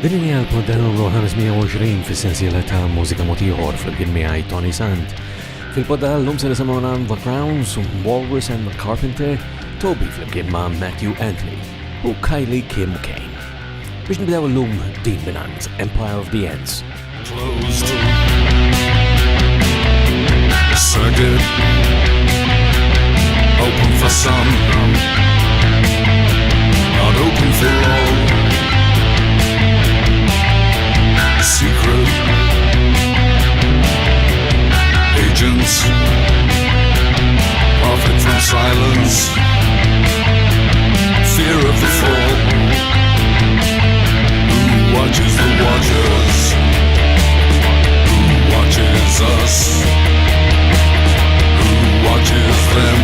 Din hija l-podda numru 520 fis-sensiela ta' mużika mod ieħor fl-imkien miegħi Toni Sant. Fil-podda l-lum se nisimgħu The Crowns, Walrus and the Carpenter, Toby fl-imkien ma' Matthew Anthony u Kylie Kim Kane. Biex nibdew l-lum din minant Empire of the Ants. Closed circuit, open for some, not open for all. Secret agents profit from silence, fear of the fall. Who watches the watchers? Who watches us? Who watches them?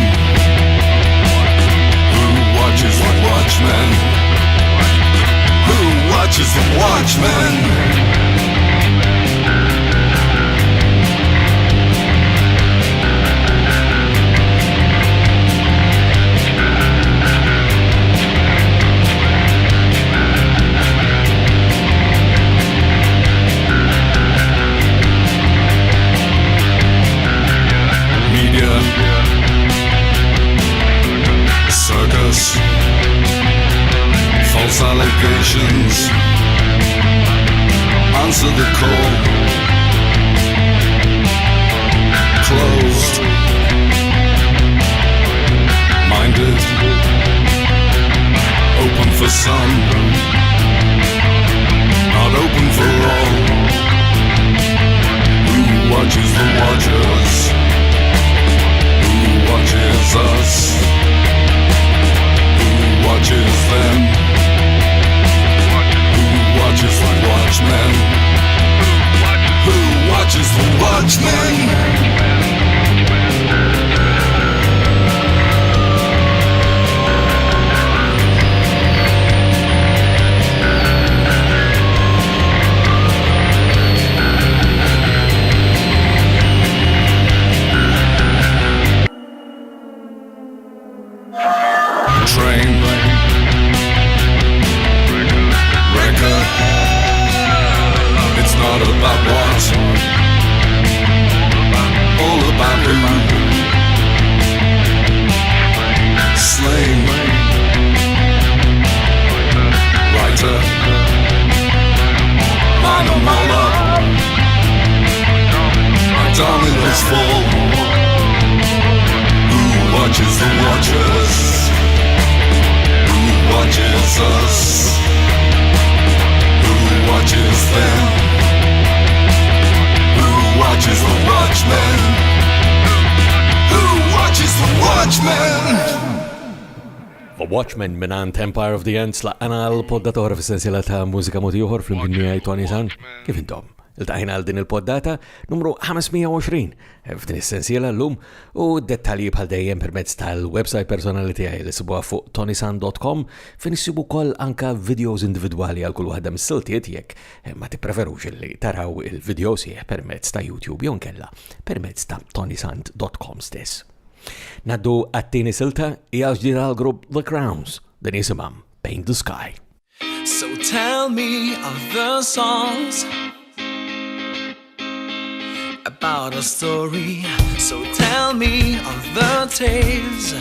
Who watches the watchmen? Who watches the watchmen? Circus, false allegations, answer the call. Closed minded, open for some, not open for all. Who watches the watchers? Who watches us? Who watches them? Who watches the watchmen? Who watches the watchmen? Train, record, it's not about what, all about who. Slave, writer, line them all up, my dominoes fall. Who watches the watchers? Watches us? Who watches them? Who watches the watchmen? Who watches the watchmen? The Watchmen minant Empire of the Ants laqana l-poddatora fis-sensiela ta' mużika mod ieħor fl-imkien miegħi Toni Sant. Kif intom? Il-tajna għal din il-poddata numru 520 f'din is-sensiela llum u dettalji bħal dejjem permezz tal-website personali tiegħi li sibuha fuq ToniSant.com fejn issibu wkoll anke videos individwali għal kull waħda mis-siltiet jekk ma tippreferux li taraw il-videos permezz ta' YouTube jew nkella permezz ta' ToniSant.com stess. Naddu għat-tieni silta hija ġdida għall-grupp The Crowns din isimha Paint the Sky. So tell me of the songs about a story, so tell me of the tales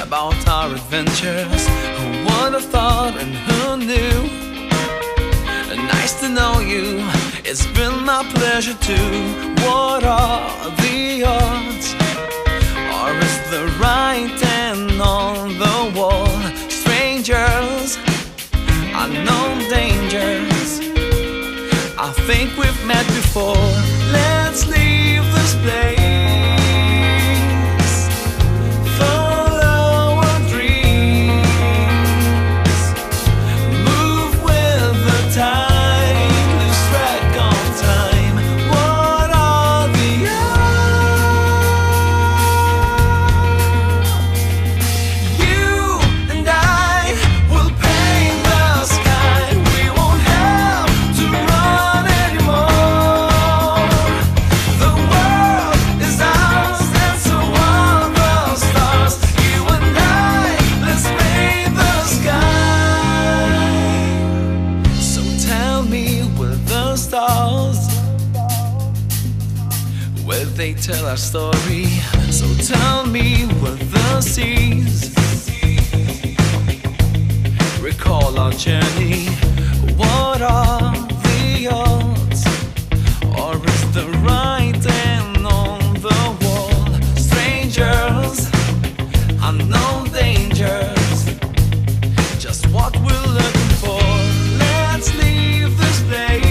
about our adventures. Who would have thought and who knew? Nice to know you, it's been my pleasure too. What are the odds? Or is the writing on the wall? Strangers, unknown dangers, I think we've met before. Let's leave this place, follow our dreams, move with the tide, lose track of time. What are the odds? You and I will paint the sky. We won't have to run anymore. The they tell our story. So tell me what the seas recall our journey. What are the odds? Or is the writing on the wall? Strangers, unknown dangers, just what we're looking for. Let's leave this place.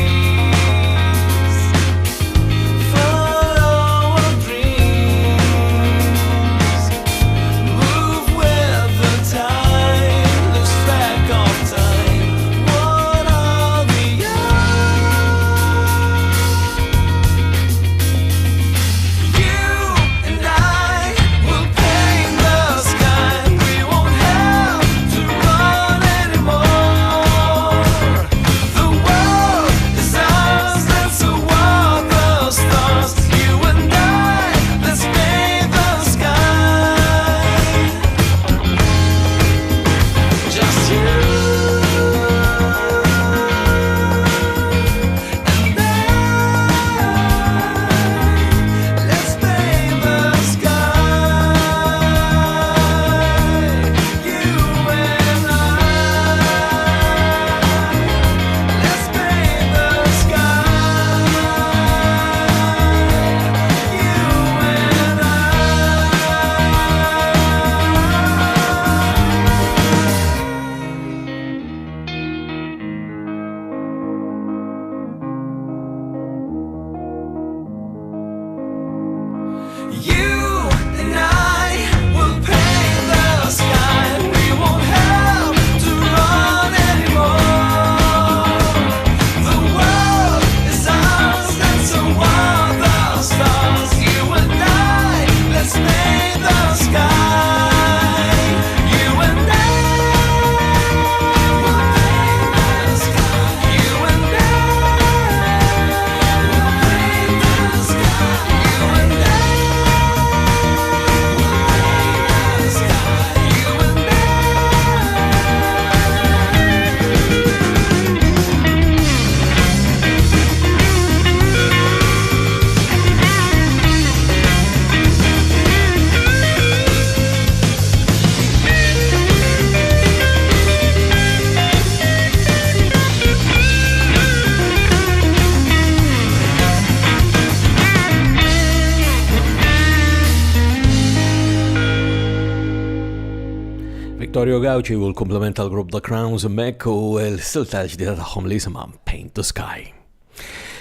Vittorio Gauci u l-komplement tal-grupp The Crowns mek u l-silta ġdida tagħhom li jisimha Paint the Sky.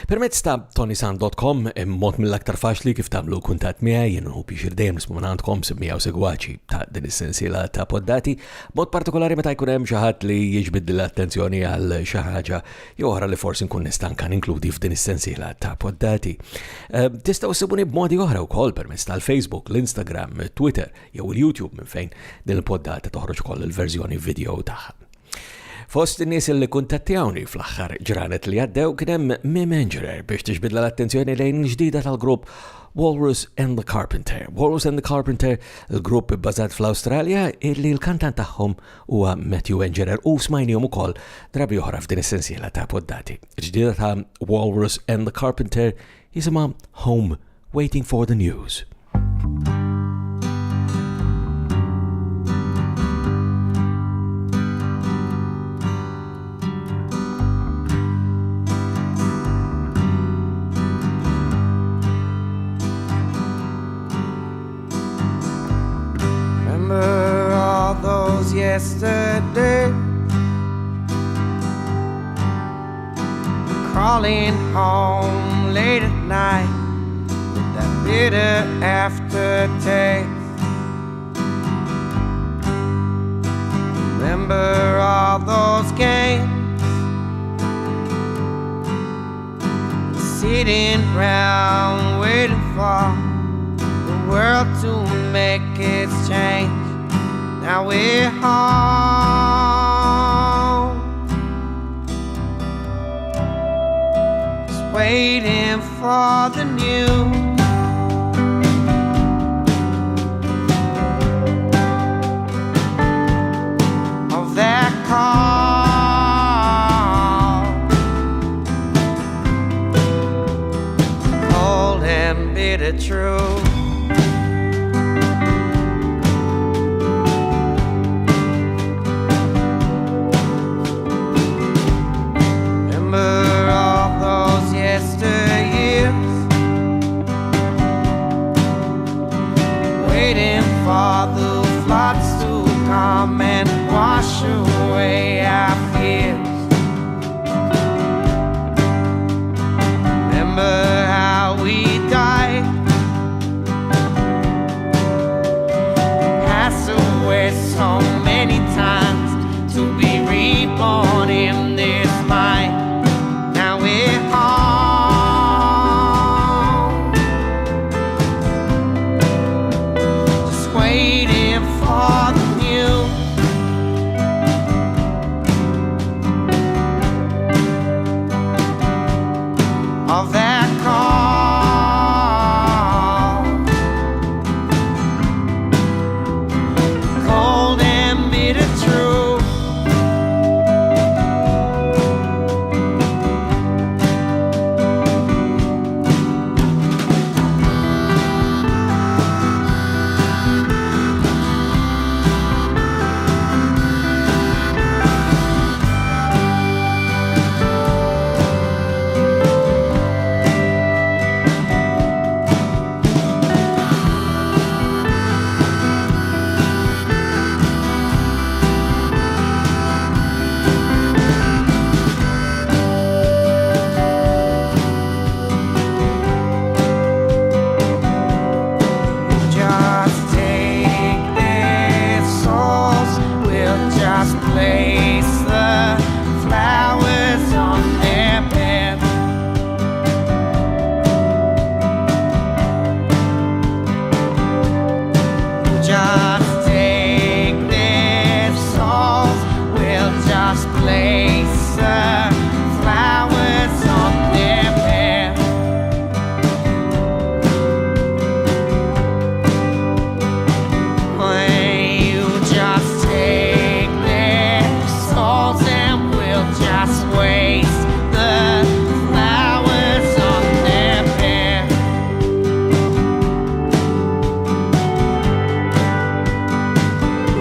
Permezz ta' ToniSant.com mod mill-aktar faċli kif tagħmlu kuntatt miegħi jien hu biex dejjem nisma' minn għandkom semmija u segwaċi ta' din is-sensiela ta' poddati, mod partikolari meta jkun hemm xi ħadd li jiġbid l-attenzjoni għal xi ħaġa jew oħra li forsi nkun nista' anke inkludi f'din is-sensiela ta' poddati. Tistgħu ssibuni b'modi oħra wkoll permezz tal-Facebook, l-Instagram, Twitter jew il-YouTube minn fejn din il-poddata toħroġ ukoll il-verżjoni video tagħha. Fost in-nies li kuntattjawni fl-aħħar ġranet li għaddew kien hemm Manager biex tixbidla l-attenzjoni lejn il-ġdida tal-grupp Walrus and the Carpenter. Walrus and the Carpenter, il-grupp bbażat fl-Awstralja illi l-kantant tagħhom huwa Matthew Engerer u smajnihom ukoll drabi oħra f'din is-sensiela ta' poddati. Il-ġdida ta' Walrus and the Carpenter jisimha Home Waiting for the News. Yesterday, crawling home late at night with that bitter aftertaste. Remember all those games, sitting round waiting for the world to make its change. Now we're home, just waiting for the news. Of that call, cold and bitter truth. true. Remember all those yesteryears, waiting for the floods to come and wash away our fears. Remember how we died, passed away so many times to be reborn in this life. Now we're home, just waiting for the new. Of that call, cold and bitter truth. Just take their souls, we'll just place the flowers on their bed. Just take their souls, we'll just place the flowers on their bed. When you just take their souls and we'll just waste the flowers on their bed.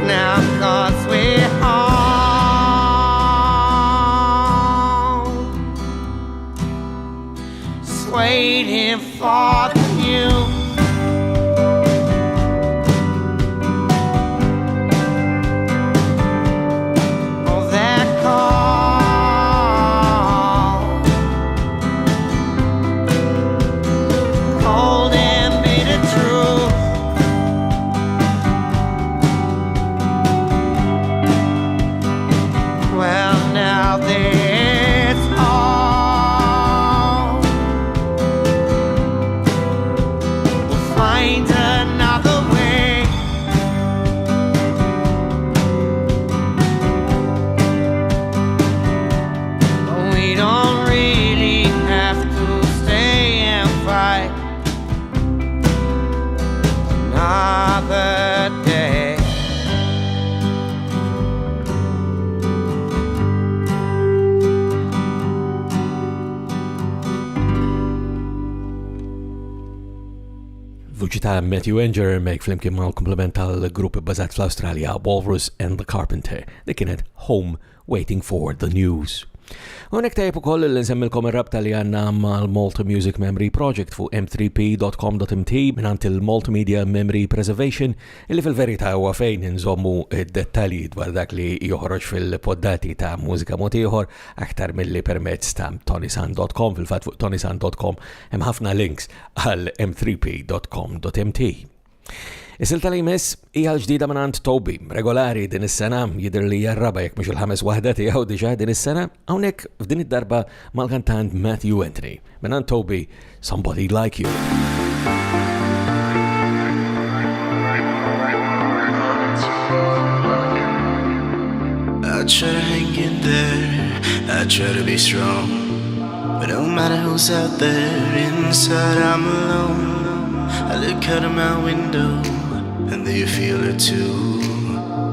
Now 'cause we're home, just waiting for the new. Oh, that call, cold and bitter truth. Well, now there's all. We'll find another way. But we don't really have to stay and fight another day. Vuċi ta' Matthew Enger mek flimkien mal komplement tal-grupp bbażat fl-Awstralja Walrus and the Carpenter li kienet Home Waiting for the News. Unek tajb ukoll li nsemmilkom ir-rabta li għandna mal-Malta Music Memory Project fuq m3p.com.mt minant il-Multimedia Memory Preservation illi fil-verità huwa fejn inżommu id-dettalji dwar dak li joħroġ fil-poddati ta' mużika mod ieħor aktar milli permezz ta' ToniSant.com. Fil-fatt fuq ToniSant.com hemm ħafna links għal m3p.com.mt. Is-silta li jmiss hija l-ġdida minant Toby, regolari din is-sena jidher li jarraba jekk mhux il-ħames waħda tiegħu diġà din is-sena, hawnhekk f'din id-darba mal-kantant Matthew Anthony minant Toby, Somebody Like You. I try to hang in there, I try to be strong, but no matter who's out there, inside I'm alone. I look out of my window, and do you feel it too?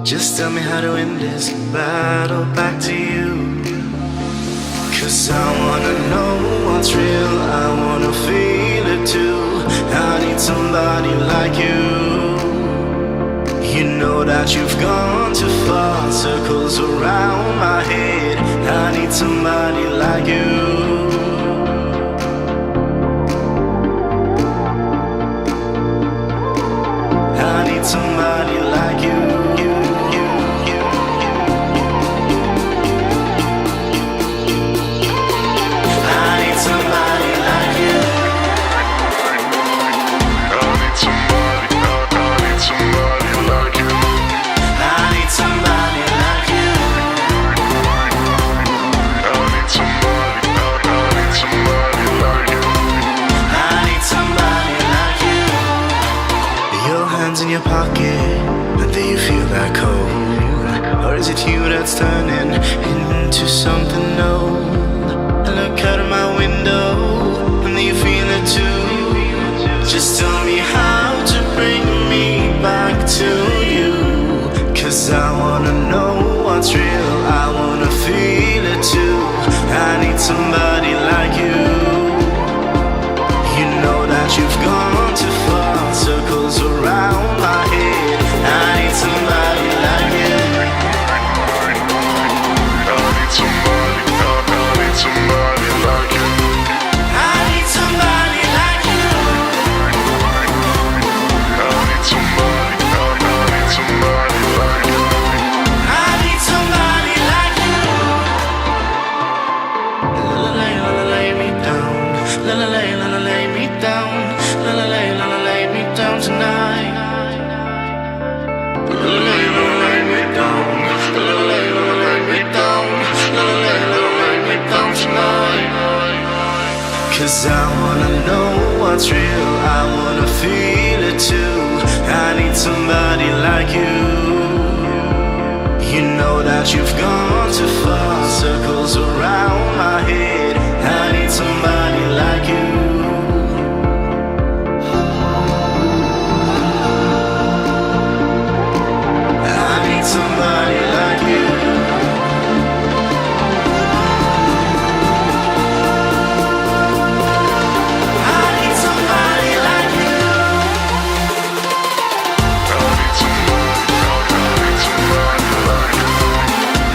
Just tell me how to win this battle back to you. 'Cause I wanna know what's real, I wanna feel it too. I need somebody like you. You know that you've gone too far, circles around my head. I need somebody like you. I need somebody like you. In your pocket, and do you feel that cold? Or is it you that's turning into something old? I look out of my window, and do you feel it too? Just tell me how to bring me back to you. Cause I wanna know what's real, I wanna feel it too. I need somebody like you. You know that you've gone too far, circles around my head. I need somebody like you. I need somebody, I need somebody like you. I need somebody like you. I need somebody, I need somebody like you. I need somebody like you. Lay me down, lay me down, lay me down tonight. Lay me down, lay me down, lay me down tonight. Cause I wanna know what's real, I wanna feel it too. I need somebody like you. You know that you've gone too far, circles around my head. I need somebody like you. Somebody like you. I need somebody like you. I need somebody like you.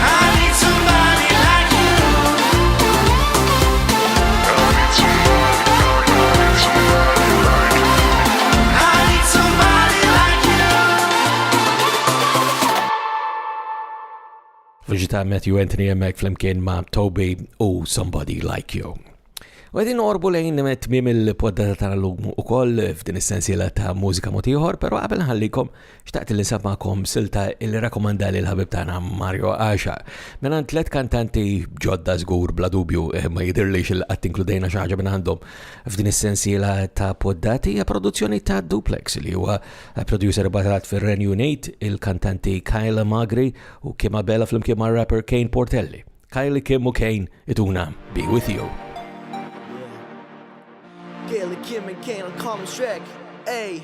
I need somebody like you. I need somebody like you. I need somebody like you. Veġita Matthew Anthony hemmhekk flimkien ma' Toby u Somebody Like You. U għedin orbu lejn tmiem il-poddata tal-lum u koll f'din essenzjela ta' mużika mod ieħor, pero qabel ħallikom xtaqt li nsab magħkom silta il-rakomanda li l-ħabib tagħna Mario Asha. Minn tliet kantanti ġodda żgur bla dubju ma jidirlix il-qatt inkludejna xi ħaġa minn għandhom f'din essenzjela ta' poddati hija produzzjoni ta' Duplex li huwa producer batat fir-Renju Unit, il-kantanti Kyla Magri u Kim Abella flimkien ma' rapper Kane Portelli. Kylie, Kim u Kane ituna Be With You. Gayle, Kim and Kane on common track. Hey,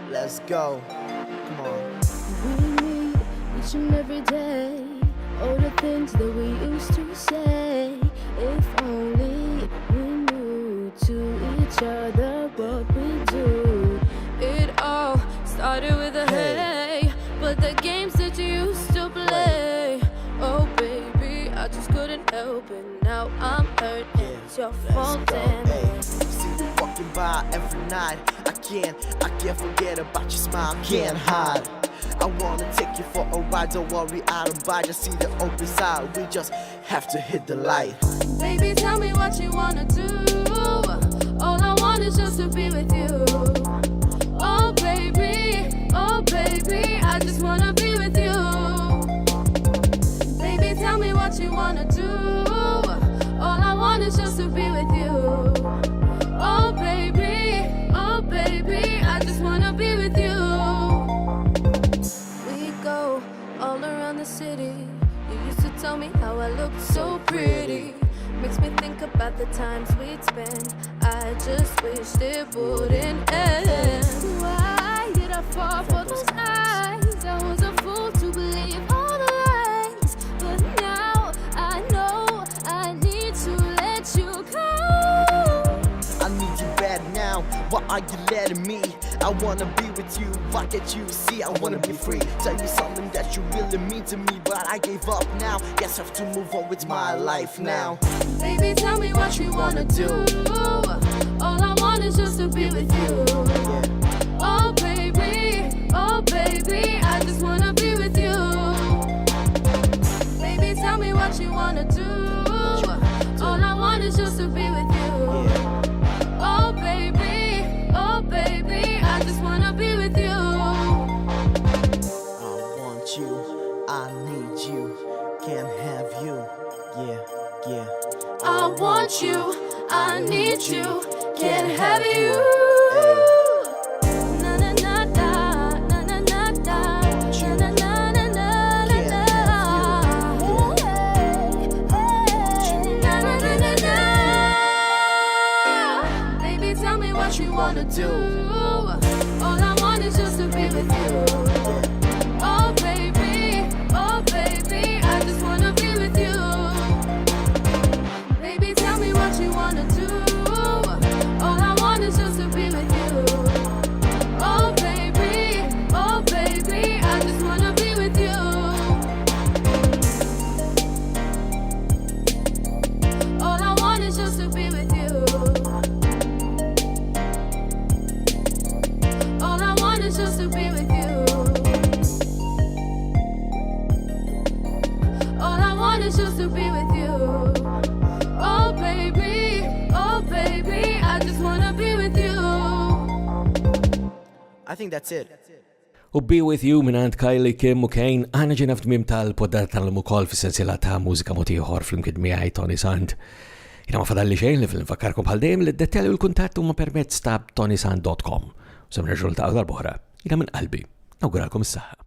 let's go. Come on. We meet each and every day. All the things that we used to say. If only we knew to each other what we do. It all started with a hey, but the games that you used to play. Oh baby, I just couldn't help it. Now I'm hurt and it's your fault. Hey, see you walking by every night. I can't forget about your smile. Can't hide. I wanna take you for a ride. Don't worry, I don't bite. Just see the open side. We just have to hit the light. Baby, tell me what you wanna do. All I want is just to be with you. Oh baby, I just wanna be with you. Baby, tell me what you wanna do. All I want is just to be with you. Oh baby, I just wanna be with you. We go all around the city. You used to tell me how I looked so pretty. Makes me think about the times we'd spend. I just wished it wouldn't end. Why did I fall for those eyes? I was a fool to believe all the lies. But now I know I need to let you go. now. Why are you letting me? I wanna be with you, why can't you see? I wanna be free, tell you something that you really mean to me, but I gave up now. Guess I have to move on with my life now. Baby, tell me what you wanna do. All I want is just to be with you. Oh baby, I just wanna be with you. Baby, tell me what you wanna do. All I want is just to be with you. Oh baby, I just wanna be with you. I want you, I need you, can't have you, yeah. I want you, I need you, can't have you. Na na na na na na na na na na na na na. Baby, tell me what you wanna do. All I want is just to be with you. Oh baby, I just wanna be with you. Baby, tell me what you wanna do. All I want is just to be with you. Oh baby, I just wanna be with you. All I want is just to be with you. All I want is just to be with you. All I want is just to be with you. Oh baby, I just wanna be with you. I think that's it. U Be With You minant Kylie, Kim u Kane għana ġena f'tmim tal-poddat tal-mukol fis-sensiela ta' mużika mod ieħor fl-imkien miegħi Toni Sant. Jina ma fadalli xejn li fil-nfakkarkom bħal dejjem li d-dettalji u l-kuntatt huma permezz ta' ToniSant.com. U semnerġu l-taqgħu dal-boħra. Jina minn qalbi. Nawguralkom is-saħħa.